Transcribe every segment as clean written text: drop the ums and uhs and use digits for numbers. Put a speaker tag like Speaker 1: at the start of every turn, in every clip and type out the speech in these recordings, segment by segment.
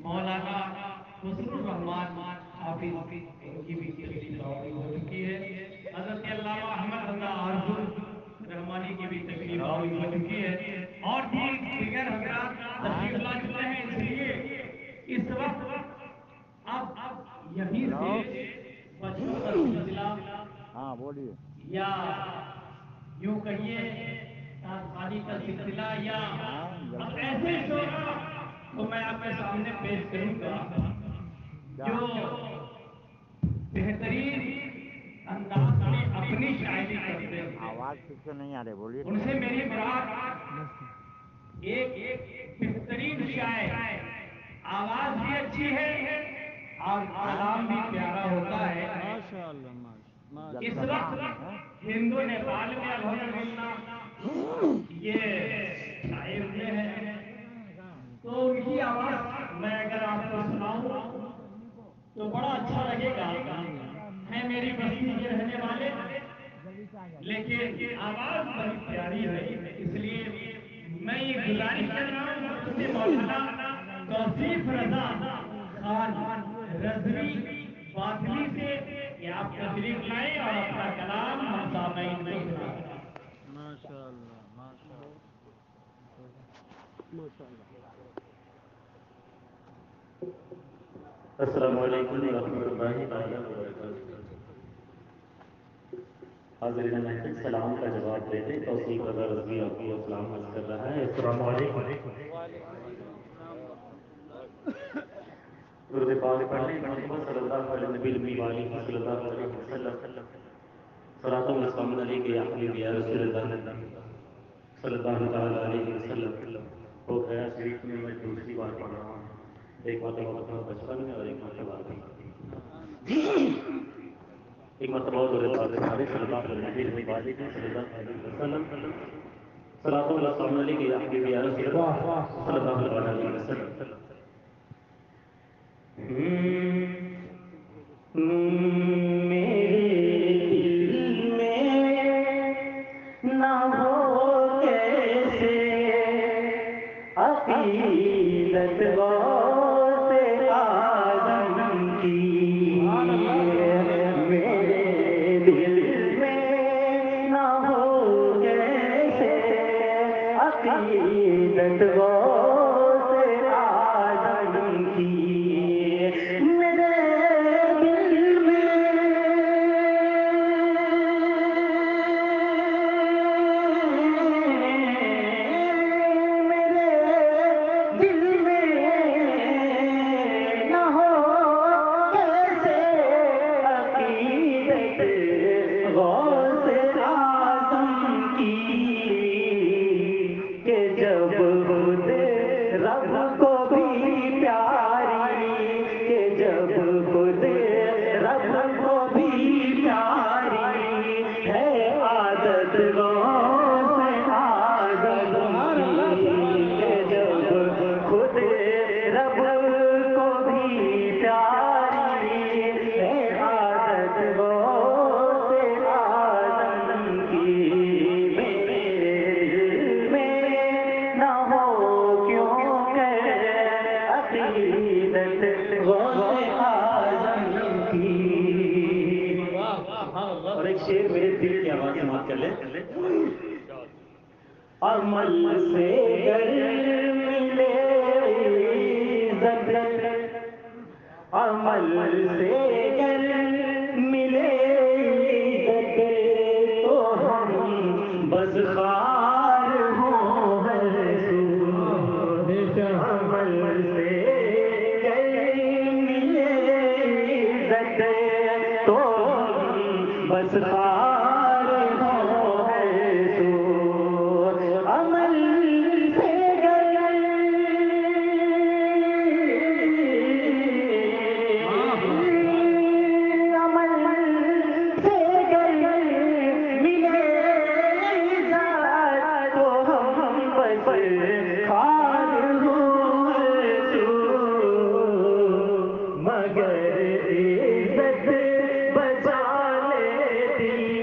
Speaker 1: مولانا خسرو الرحمان حافظ کی بھی تشریف آوری ہو چکی ہے. حضرت علامہ احمد رضا آرزو رحمانی کی بھی تشریف آوری ہو چکی ہے اور دیگر حضرات تشریف لا چکے ہیں. اس لیے اس وقت اب یہیں سے بچوں کا سلسلہ
Speaker 2: ہاں بولیے.
Speaker 1: یا یوں کہیے تازخانی کا سلسلہ یا اب ایسے شعرا کو میں آپ کے سامنے پیش کروں گا جو بہترین انداز میں اپنی شاعری کرتے ہیں.
Speaker 2: آواز ٹھیک سے نہیں آ رہی, بولیے.
Speaker 1: ان سے میری مراد ایک بہترین شاعر, آواز بھی اچھی ہے اور کلام بھی پیارا ہوتا ہے. اس وقت ہندو نیپال میں الحمدللہ یہ شاعر ہوئے ہیں, تو ان کی آواز میں اگر آپ کو سناؤں تو بڑا اچھا لگے گا. ہے میری بستی کے رہنے والے لیکن آواز بڑی پیاری ہے. اس لیے میں یہ گزارش کر رہا ہوں مجھ سے مولانا توصیف رضا خان رضوی باطلی سے کہ آپ تشریف لائیں اور اپنا کلام ہم سامعین کو سنائیں.
Speaker 3: ماشاء اللہ ماشاء اللہ ماشاء اللہ.
Speaker 4: السلام علیکم ورحمۃ اللہ تعالیٰ وبرکاتہ. حاضرین محفل سلام کا جواب دیتے توصیف رضا رضوی آپ کو سلام عرض کر رہا ہے. السلام علیکم. درود پاک پڑھ لیں. محمد صلی اللہ علیہ نبی المی وآلہ صلی اللہ علیہ وسلم. صلاۃ و سلام علیک یا حبیب یا رسول اللہ صلی اللہ تعالیٰ علیہ وسلم. وہ خیر شریف میں میں دوسری بار پڑھ رہا ہوں. ایک مرتبہ بچپن میں اور ایک مرتبہ ایک مرتبہ صلی اللہ علیہ وسلم. صلاۃ و سلام علیک یا حبیب یا رسول اللہ صلی اللہ علیہ وسلم. عمل سے گر ملے عزت, عمل سے گر ملے عزت تو ہم بس خار ہوں ہر سو. عمل سے گر ملے عزت تو ہم بس خار مگر عزت بچا لیتی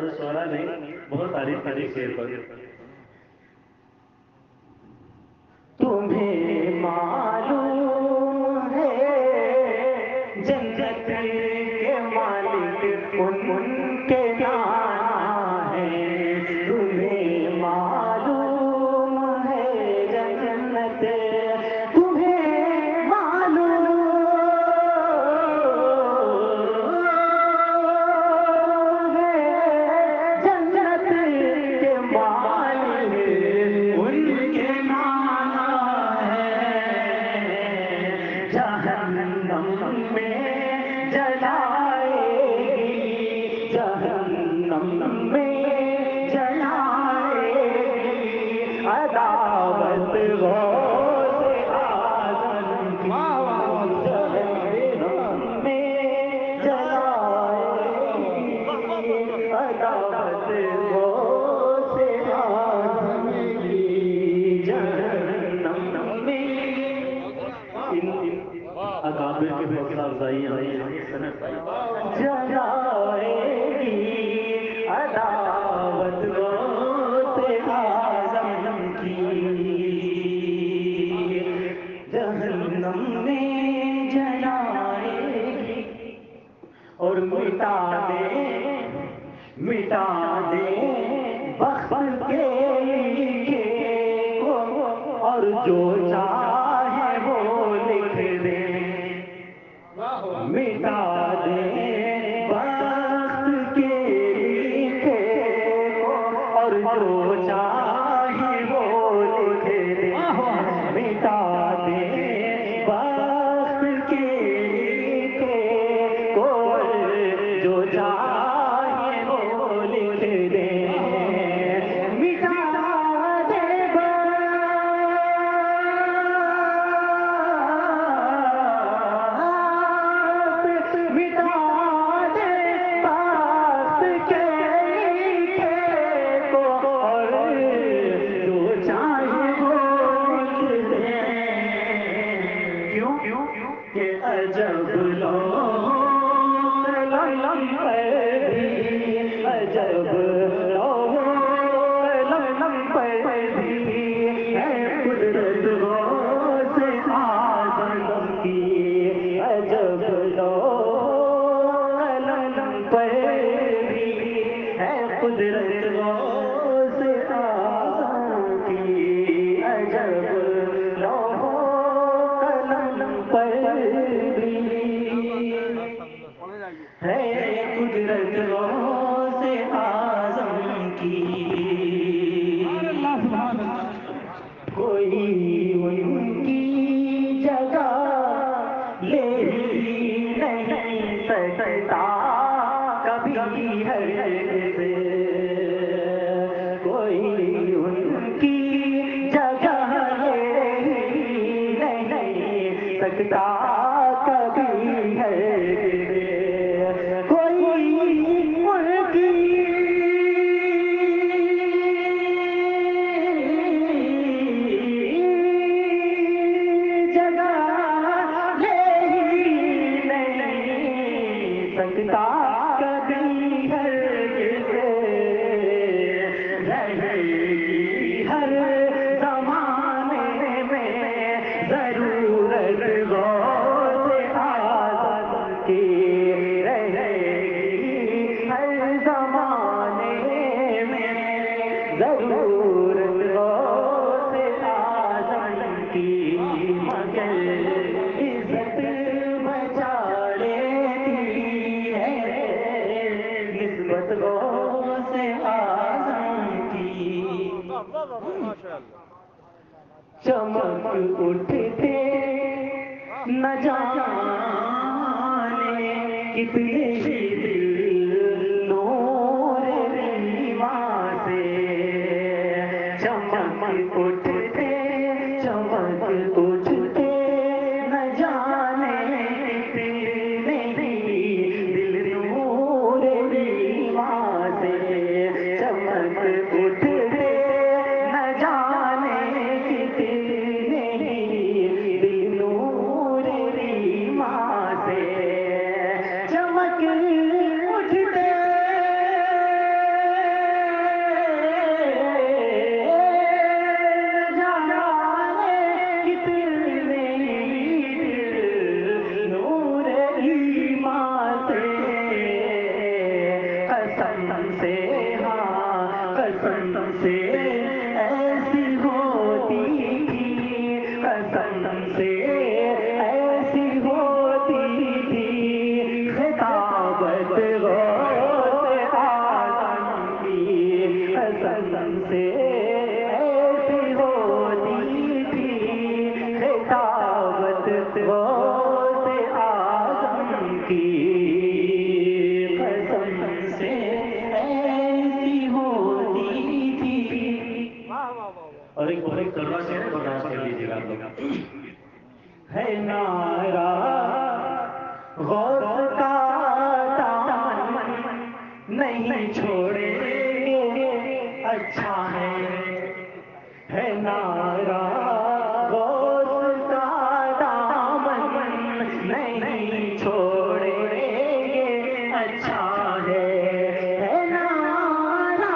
Speaker 4: حضرت شعراء نے بہت تعریف کی شعر پر.
Speaker 5: تمہیں معلوم ہے جنت کے مالک ان کے نام ہے. تمہیں معلوم ہے جنت تمہیں معلوم ہے جنت کے مالک ان کے نام ہے. جہنم میں جلائے گی جہنم میں جلائے گی عداوت غوث اعظم کی. جہنم میں جلائے گی عداوت غوث اعظم کی. جہنم میں
Speaker 4: اکابر کے حوصلہ افزائی
Speaker 5: جلائے گی عداوت غوث اعظم کی. جہنم میں جلائے گی اور مٹا دے بخت کے لکھے کو اور جو چاہے وہ لکھ دے. مٹا دے بخت کے لکھے کو اور جو چاہے وہ لکھ دے. مٹا دے بخت کے لکھے کو جو چاہے وہ لکھ دے. مٹا دے عجب لوگ لم پڑھی عجب لوگ لم پڑھی ہے قدرت غوث اعظم کی. عجب لوگ لم پڑھی ہے قدرت غوث اعظم کی. عجب لوگ لم پڑھی ہے قدرت غوث اعظم کی. کوئی ان کی جگہ لے ہی نہیں سکتا کبھی ہرگز. کوئی ان کی جگہ لے ہی نہیں سکتا کبھی ہرگز. کوئی ان کی جگہ لے ہی نہیں سکتا کبھی ہرگز. رہے گی ہر زمانے میں ضرورت غوث اعظم کی. رہے گی ہر زمانے میں ضرورت غوث اعظم کی. مگر عزت بچا لیتی ہے نسبت غوث اعظم کی. چمک اٹھتے نہ جانے کتنے ہی دل نور ایمان سے. چمک اٹھتے نہ جانے کتنے ہی دل نور ایمان سے. چمک اٹھتے نہ جانے کتنے ہی دل نور ایمان سے. چمک
Speaker 4: شعر برداشت کر لیجیے گا آپ لوگ.
Speaker 5: ہے نارا غوث کا دامن نہیں چھوڑے گے اچھا ہے نارا غوث کا دامن نہیں چھوڑے گے اچھا ہے نارا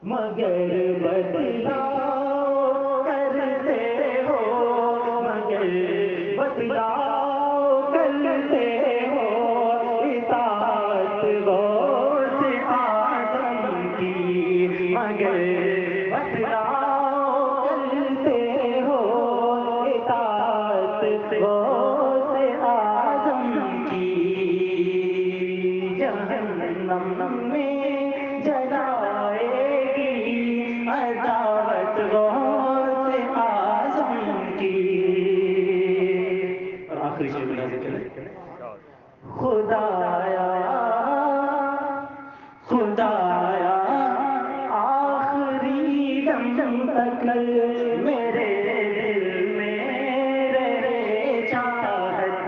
Speaker 5: مگر بدلاؤ کرتے ہو مگر بدلاؤ کرتے ہو اطاعت غوث اعظم کی مگر بدلاؤ کرتے ہو اطاعت غوث اعظم کی جہنم میں جلائے عداوت غوث اعظم کی.
Speaker 4: اور آخری شعر کا ذکر ہے.
Speaker 5: خدایا خدایا آخری دم تک میرے دل میں رہے چاہت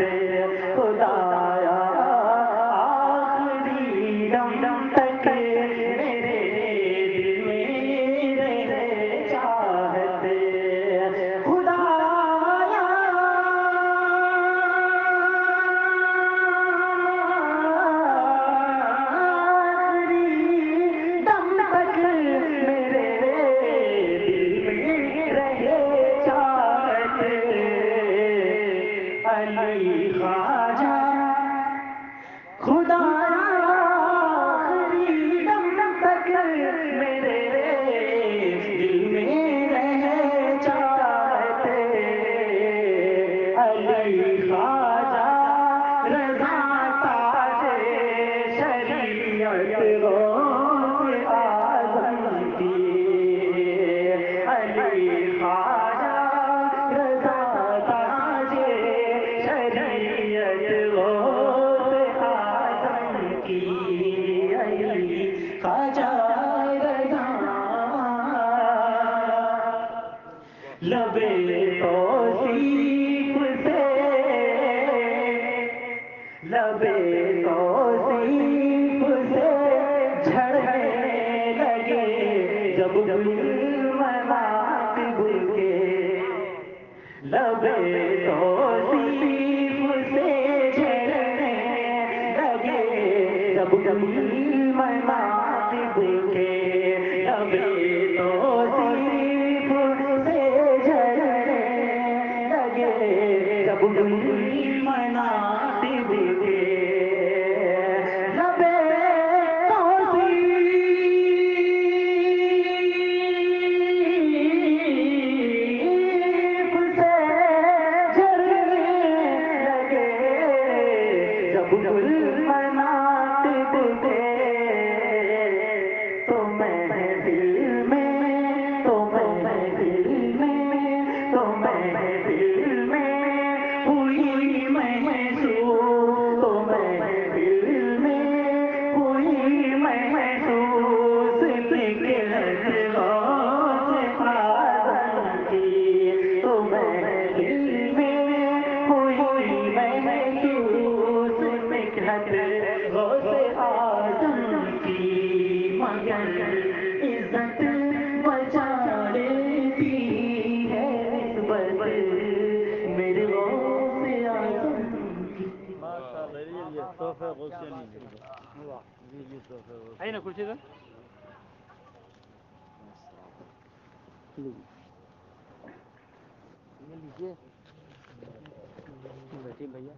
Speaker 5: خدایا آخری دم تک میرے دل میں رہے چاہت خدایا دم تک میرے دل میں رہے چاہت علی خواجہ خدایا آخری دم تک میرے دل میں رہے چاہت علی خواجہ رضا تاج شریعت غوث اعظم کی علی خواجہ رضا تاج شریعت غوث اعظم کی علی خواجہ رضا لبے توصیف سے لبے توصیف سے جھڑنے لگے جب گل مناقب کے لبے توصیف سے جھڑنے لگے جب گل مناقب کے لبے توصیف سے جھڑنے لگے جب گل مناقب کے لبے توصیف سے جھڑنے لگے جب گل مناقب کے تو میں دل میں تو میں دل میں تو میں دل میں ہوئی محسوس تو میں دل میں ہوئی محسوس فکرت غوث اعظم کی تو میں دل میں ہوئی محسوس فکرت غوث اعظم کی مگر عزت بچا لیتی ہے نسبت میرے غوث اعظم کی.
Speaker 3: تحفہ غوثیہ نہیں جی تحفہ غوثیہ.
Speaker 1: آئیے نا کرسی سے.
Speaker 2: لیجیے
Speaker 1: بیٹھیے بھیا.